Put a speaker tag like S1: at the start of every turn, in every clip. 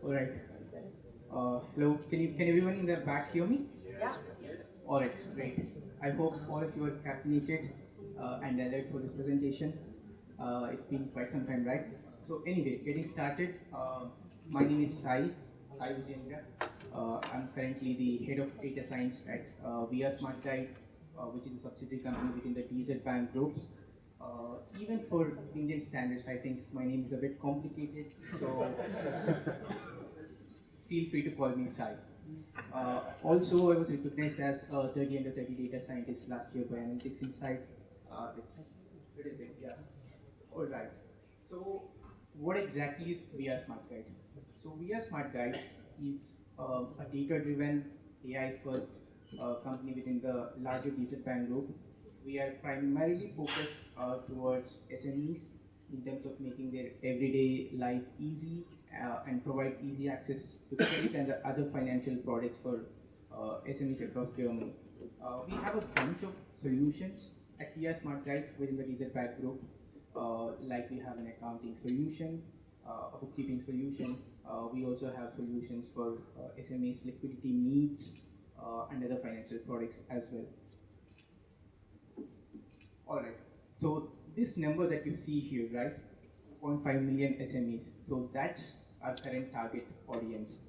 S1: All right. Hello. Can everyone in the back hear me?
S2: Yes.
S1: All right. Great. I hope all of you are caffeinated and alert for this presentation. It's been quite some time, right? So anyway, getting started. My name is Sai Vijayendra. I'm currently the head of data science at VR Smart Guide, which is a subsidiary company within the DZ Bank Group. Even for Indian standards, I think my name is a bit complicated, so feel free to call me Sai. Also, I was recognized as a 30 under 30 data scientist last year by Analytics Insight. It's pretty big, yeah. All right. So, what exactly is VR Smart Guide? So, VR Smart Guide is a data-driven, AI-first company within the larger DZ Bank Group. We are primarily focused towards SMEs in terms of making their everyday life easy and provide easy access to credit and the other financial products for SMEs across Germany. We have a bunch of solutions at VR Smart Guide within the DZ Bank Group. Like we have an accounting solution, a bookkeeping solution. We also have solutions for SMEs liquidity needs and other financial products as well. All right. So this number that you see here, right, 2.5 million SMEs. So that's our current target audience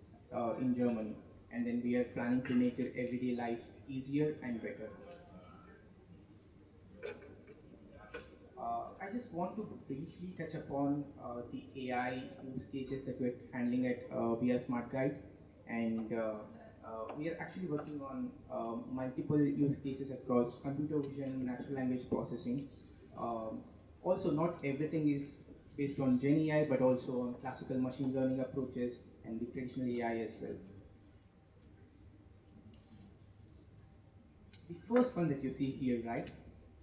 S1: in Germany. And then we are planning to make their everyday life easier and better. I just want to briefly touch upon the AI use cases that we're handling at VR Smart Guide. And we are actually working on multiple use cases across computer vision, natural language processing. Also, not everything is based on GenAI, but also on classical machine learning approaches and the traditional AI as well. The first one that you see here, right?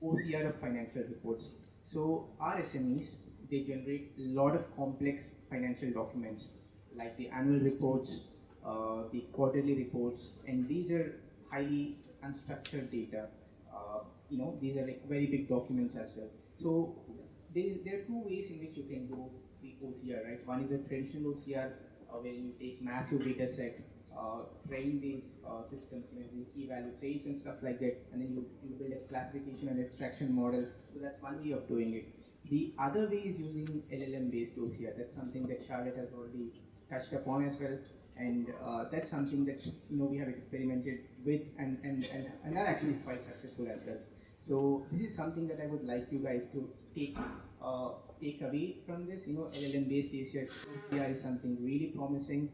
S1: OCR of financial reports. So our SMEs, they generate a lot of complex financial documents, like the annual reports, the quarterly reports, and these are highly unstructured data. These are like very big documents as well. So there are two ways in which you can do the OCR, right? One is a traditional OCR, where you take massive data set, train these systems, using key value traits and stuff like that, and then you build a classification and extraction model. So that's one way of doing it. The other way is using LLM based OCR. That's something that Charlotte has already touched upon as well, and that's something that we have experimented with and are actually quite successful as well. So this is something that I would like you guys to take away from this. LLM based OCR is something really promising.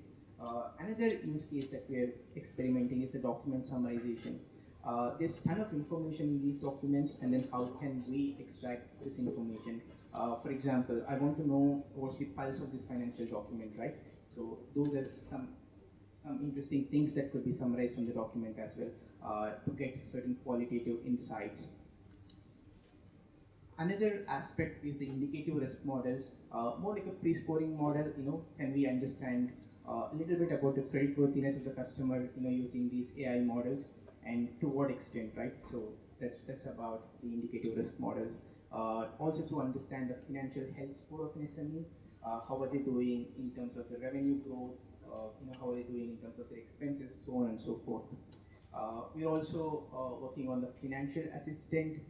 S1: Another use case that we are experimenting is the document summarization. There's a ton of information in these documents, and then how can we extract this information? For example, I want to know what's the pulse of this financial document, right? So those are some interesting things that could be summarized from the document as well, to get certain qualitative insights. Another aspect is the indicative risk models, more like a pre-scoring model. Can we understand a little bit about the creditworthiness of the customer, using these AI models, and to what extent, right? So that's about the indicative risk models. Also to understand the financial health score of an SME, how are they doing in terms of the revenue growth, how are they doing in terms of their expenses, so on and so forth. We're also working on the financial assistant,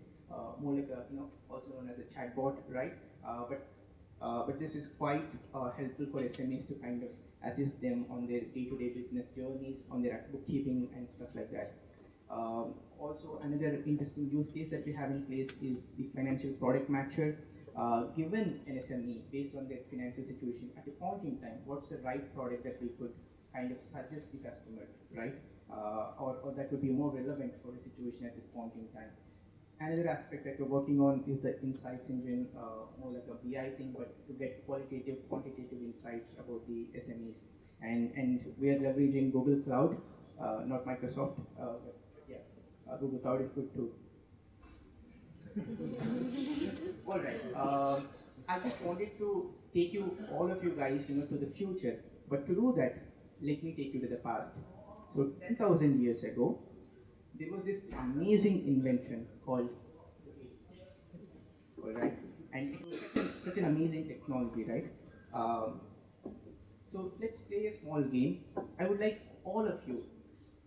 S1: more like a, also known as a chatbot, right? But this is quite helpful for SMEs to kind of assist them on their day-to-day business journeys, on their bookkeeping and stuff like that. Also, another interesting use case that we have in place is the financial product matcher. Given an SME, based on their financial situation at a point in time, what's the right product that we could kind of suggest the customer, right? Or that would be more relevant for the situation at this point in time. Another aspect that we're working on is the insights engine, more like a BI thing, but to get qualitative, quantitative insights about the SMEs. And we are leveraging Google Cloud, not Microsoft. But yeah, Google Cloud is good too. All right. I just wanted to take all of you guys, to the future. But to do that, let me take you to the past. So 10,000 years ago, there was this amazing invention called the all right, and it was such an amazing technology, right? So let's play a small game. I would like all of you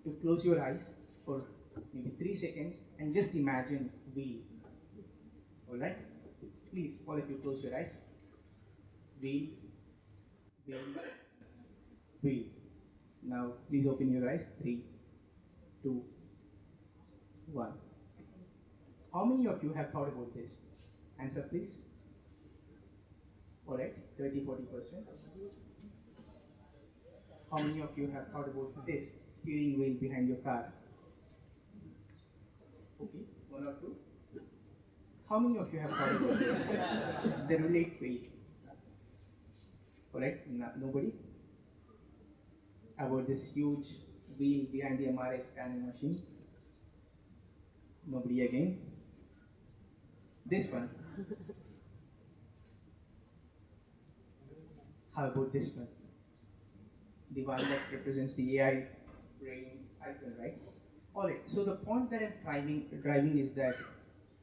S1: to close your eyes for maybe 3 seconds and just imagine wheel. Alright? Please, all of you close your eyes. Wheel, wheel, wheel. Now please open your eyes. 3, 2, 1. How many of you have thought about this? Answer please. Alright, 30-40%. How many of you have thought about this steering wheel behind your car? Okay, 1 or 2. How many of you have thought about this? The roulette wheel. Alright, nobody? About this huge wheel behind the MRI scanning machine? Nobody again? This one. How about this one? The one that represents the AI brains icon, right? Alright, so the point that I'm driving is that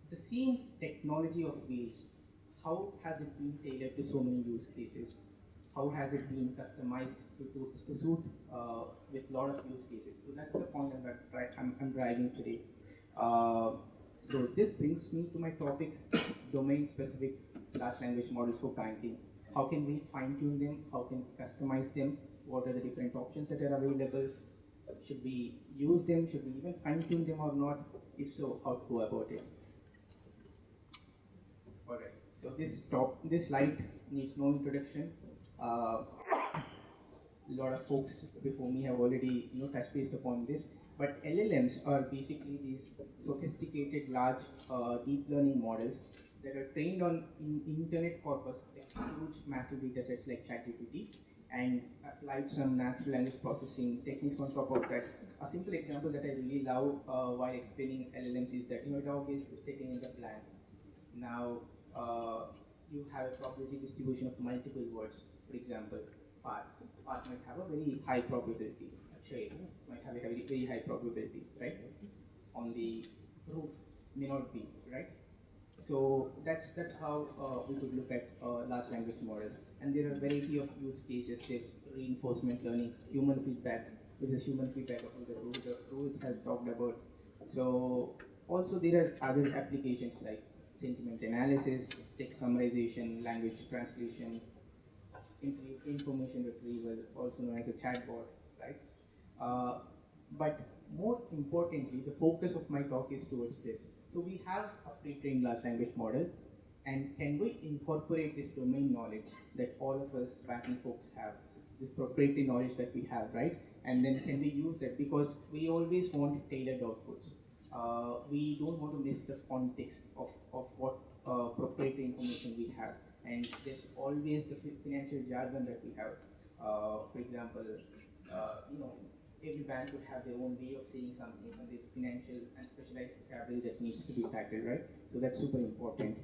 S1: the same technology of wheels, how has it been tailored to so many use cases? How has it been customized to suit with a lot of use cases? So that's the point I'm driving today. So this brings me to my topic, domain-specific large language models for banking. How can we fine-tune them? How can we customize them? What are the different options that are available? Should we use them? Should we even fine-tune them or not? If so, how to go about it? Alright, so this slide needs no introduction. A lot of folks before me have already touched base upon this. But LLMs are basically these sophisticated, large deep learning models that are trained on internet corpus, like huge, massive data sets like ChatGPT, and applied some natural language processing techniques on top of that. A simple example that I really love while explaining LLMs is that a dog is sitting in the plan. Now you have a probability distribution of multiple words. For example, park. Park might have a very high probability. Trade might have a very high probability, right? On the roof may not be, right? So that's how we could look at large language models. And there are a variety of use cases. There's reinforcement learning, human feedback, which is human feedback of the Rohit has talked about. So also there are other applications like sentiment analysis, text summarization, language translation, information retrieval, also known as a chatbot, right? But more importantly, the focus of my talk is towards this. So we have a pre-trained large language model, and can we incorporate this domain knowledge that all of us banking folks have, this proprietary knowledge that we have, right? And then can we use that? Because we always want tailored outputs. We don't want to miss the context of what proprietary information we have. And there's always the financial jargon that we have. For example, every bank would have their own way of saying something, and there's financial and specialized vocabulary that needs to be tackled, right? So that's super important.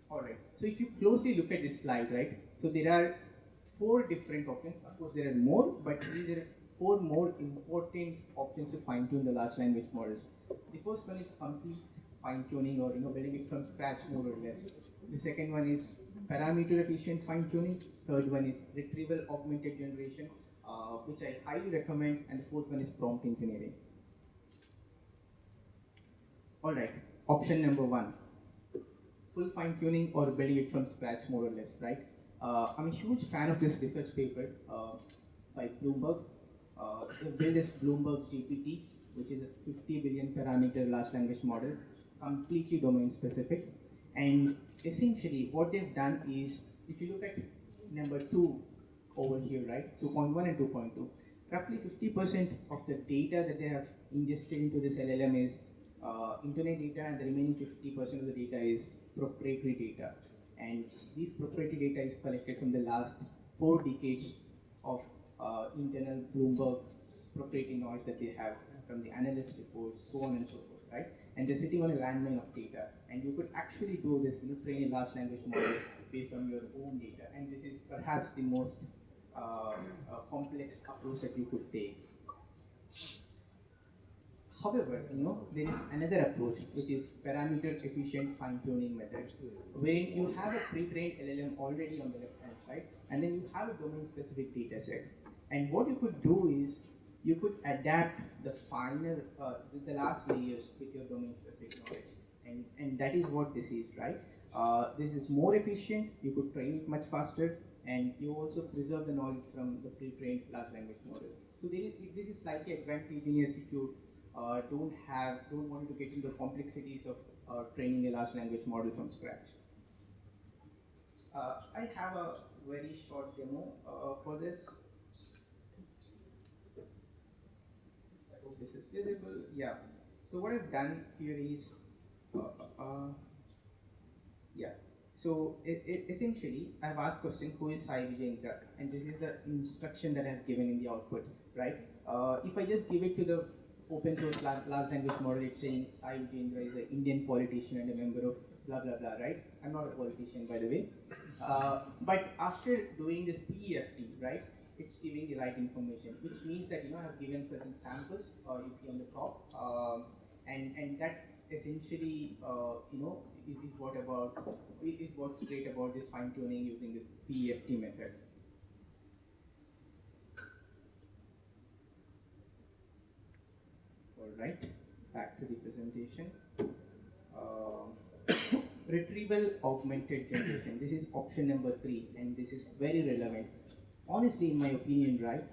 S1: Alright, so if you closely look at this slide, right, so there are 4 different options. Of course, there are more, but these are 4 more important options to fine-tune the large language models. The first one is complete fine-tuning, or building it from scratch, more or less. The second one is parameter efficient fine-tuning. Third one is retrieval augmented generation, which I highly recommend, and the fourth one is prompt engineering. Alright, option number 1, full fine-tuning or building it from scratch, more or less, right? I'm a huge fan of this research paper by Bloomberg. They built this Bloomberg GPT, which is a 50 billion parameter large language model, completely domain specific. And essentially what they've done is, if you look at number 2 over here, right, 2.1 and 2.2, roughly 50% of the data that they have ingested into this LLM is internet data, and the remaining 50% of the data is proprietary data. And this proprietary data is collected from the last 4 decades of internal Bloomberg proprietary knowledge that they have from the analyst reports, so on and so forth, right? And they're sitting on a landmine of data, and you could actually do this, train a large language model based on your own data. And this is perhaps the most complex approach that you could take. However, there is another approach, which is parameter efficient fine-tuning method, wherein you have a pre-trained LLM already on the left hand side, and then you have a domain-specific data set. And what you could do is you could adapt the final, the last layers with your domain-specific knowledge, and that is what this is, right? This is more efficient. You could train it much faster, and you also preserve the knowledge from the pre-trained large language model. So this is slightly advantageous if you don't want to get into the complexities of training a large language model from scratch. I have a very short demo for this. I hope this is visible. Yeah. So what I've done here is, yeah. So essentially, I've asked question, who is Sai Vijayendra? And this is the instruction that I've given in the output, right? If I just give it to the open source large language model, it's saying Sai Vijayendra is an Indian politician and a member of blah, blah, blah, right? I'm not a politician, by the way. But after doing this PEFT, right, it's giving the right information, which means that, I've given certain samples, you see on the top, and that's essentially, is what's great about this fine tuning using this PEFT method. All right, back to the presentation. Retrieval augmented generation. This is option number 3, and this is very relevant. Honestly, in my opinion, right,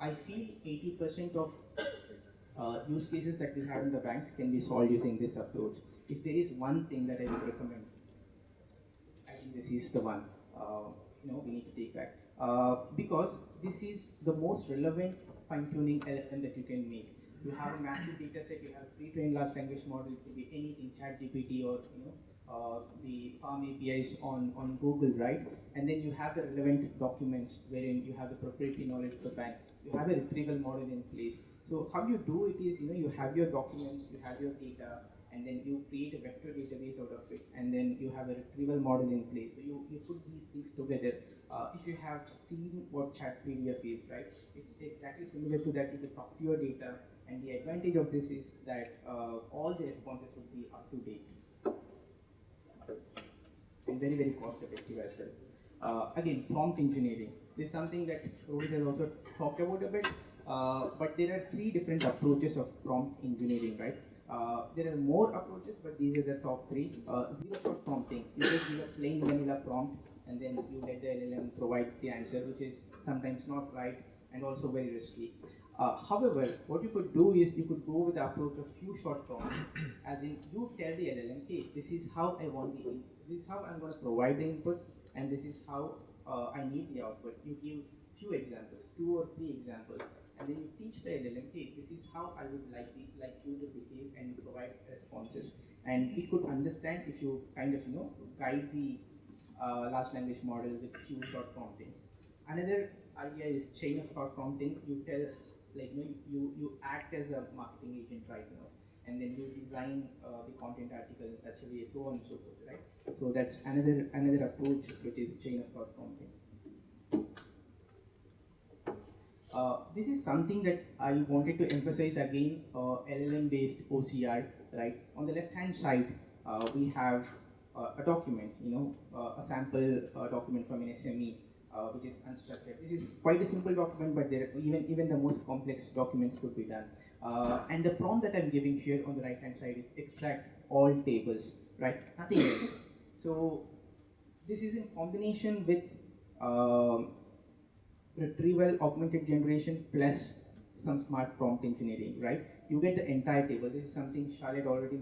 S1: I feel 80% of use cases that we have in the banks can be solved using this approach. If there is one thing that I would recommend, I think this is the one. We need to take back because this is the most relevant fine-tuning LLM that you can make. You have a massive data set, you have a pre-trained large language model, it could be anything, ChatGPT or the Palm APIs on Google, right? And then you have the relevant documents wherein you have the proprietary knowledge of the bank. You have a retrieval model in place. So how you do it is, you have your documents, you have your data, and then you create a vector database out of it, and then you have a retrieval model in place. So you put these things together. If you have seen what ChatPDF is, right? It's exactly similar to that. You can talk to your data, and the advantage of this is that all the responses will be up to date and very, very cost effective as well. Again, prompt engineering. This is something that Rohit has also talked about a bit, but there are 3 different approaches of prompt engineering, right? There are more approaches, but these are the top 3. Zero-shot prompting. You just give a plain vanilla prompt, and then you let the LLM provide the answer, which is sometimes not right and also very risky. However, what you could do is you could go with the approach of few-shot prompt, as in you tell the LLM, hey, this is how I want this is how I'm going to provide the input, and this is how I need the output. You give few examples, 2 or 3 examples, and then you teach the LLM, hey, this is how I would like you to behave and provide responses. And it could understand if you kind of guide the large language model with few short prompting. Another idea is chain of thought prompting. You tell, you act as a marketing agent right now, and then you design the content article in such a way, so on and so forth, right? So that's another approach, which is chain of thought prompting. This is something that I wanted to emphasize again, LLM-based OCR, right? On the left-hand side, we have a document, a sample document from an SME, which is unstructured. This is quite a simple document, but there even the most complex documents could be done. And the prompt that I'm giving here on the right-hand side is extract all tables, right? Nothing else. So this is in combination with retrieval augmented generation plus some smart prompt engineering, right? You get the entire table. This is something Charlotte already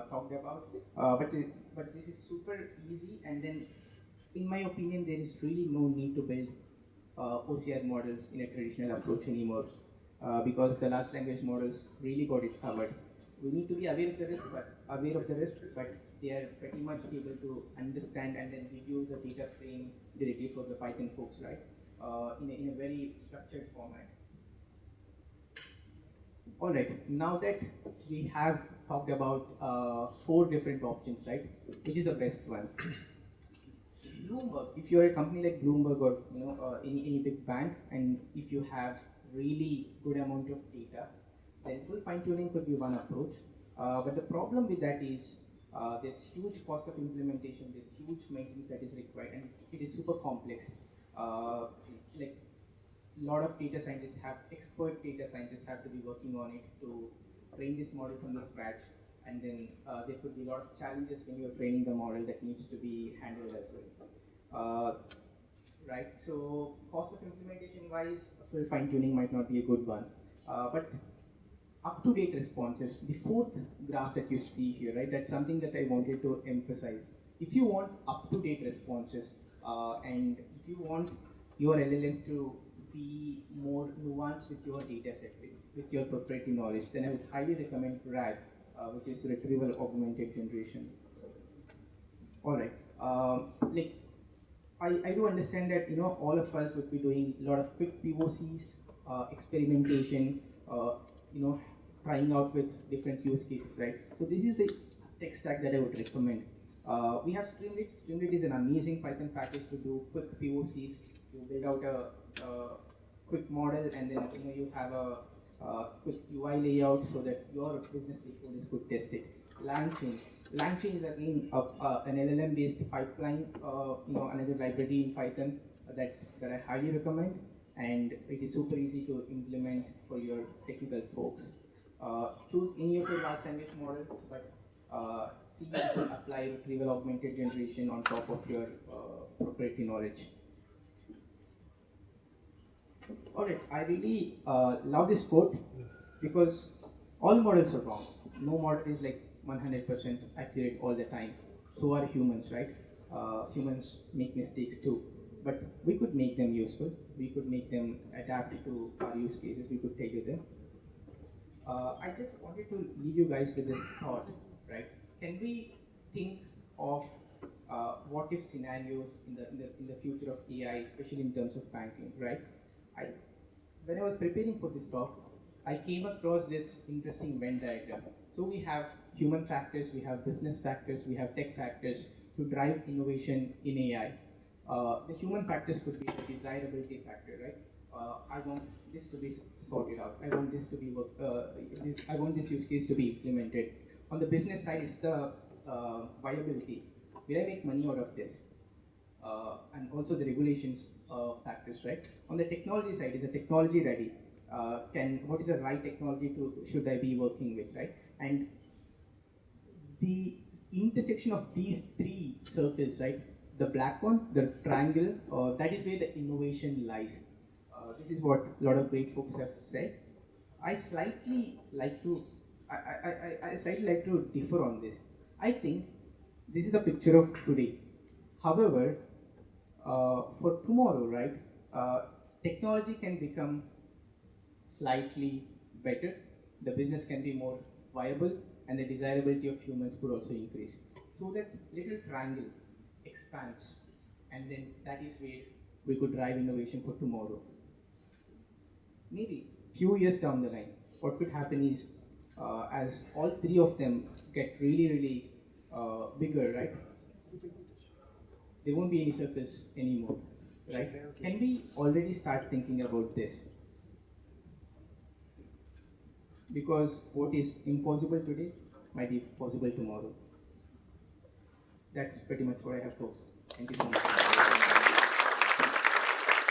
S1: talked about, but this is super easy. And then, in my opinion, there is really no need to build OCR models in a traditional approach anymore, because the large language models really got it covered. We need to be aware of the risk, but they are pretty much able to understand and then give you the data frame directly for the Python folks, right? In a very structured format. All right, now that we have talked about 4 different options, right? Which is the best one? Bloomberg. If you're a company like Bloomberg or any big bank, and if you have really good amount of data, then full fine-tuning could be one approach. But the problem with that is there's huge cost of implementation, there's huge maintenance that is required, and it is super complex. Like a lot of data scientists have, expert data scientists have to be working on it to train this model from the scratch. And then there could be a lot of challenges when you're training the model that needs to be handled as well. Right, so cost of implementation wise, full fine tuning might not be a good one. But up-to-date responses, the fourth graph that you see here, right, that's something that I wanted to emphasize. If you want up-to-date responses and if you want your LLMs to be more nuanced with your data set, with your proprietary knowledge, then I would highly recommend RAG, which is Retrieval Augmented Generation. All right, like I do understand that all of us would be doing a lot of quick POCs, experimentation, trying out with different use cases, right? So this is the tech stack that I would recommend. We have Streamlit. Streamlit is an amazing Python package to do quick POCs. You build out a quick model, and then you have a quick UI layout so that your business stakeholders could test it. LangChain. LangChain is again an LLM-based pipeline, another library in Python that I highly recommend, and it is super easy to implement for your technical folks. Choose any of your large language model, but see if you can apply retrieval augmented generation on top of your proprietary knowledge. Alright, I really love this quote because all models are wrong. No model is like 100% accurate all the time. So are humans, right? Humans make mistakes too. But we could make them useful. We could make them adapt to our use cases. We could tailor them. I just wanted to leave you guys with this thought, right? Can we think of what if scenarios in the future of AI, especially in terms of banking, right? When I was preparing for this talk, I came across this interesting Venn diagram. So we have human factors, we have business factors, we have tech factors to drive innovation in AI. The human factors could be the desirability factor, right? I want this to be sorted out. I want this to be I want this use case to be implemented. On the business side, it's the viability. Will I make money out of this? And also the regulations factors, right? On the technology side, is the technology ready? What is the right technology should I be working with, right? And the intersection of these three circles, right? The black one, the triangle, that is where the innovation lies. This is what a lot of great folks have said. I slightly like to differ on this. I think this is a picture of today. However, for tomorrow, right, technology can become slightly better, the business can be more viable, and the desirability of humans could also increase. So that little triangle expands, and then that is where we could drive innovation for tomorrow. Maybe few years down the line, what could happen is as all three of them get really, really bigger, right? There won't be any circles anymore, right? Can we already start thinking about this? Because what is impossible today might be possible tomorrow. That's pretty much what I have, folks. Thank you so much.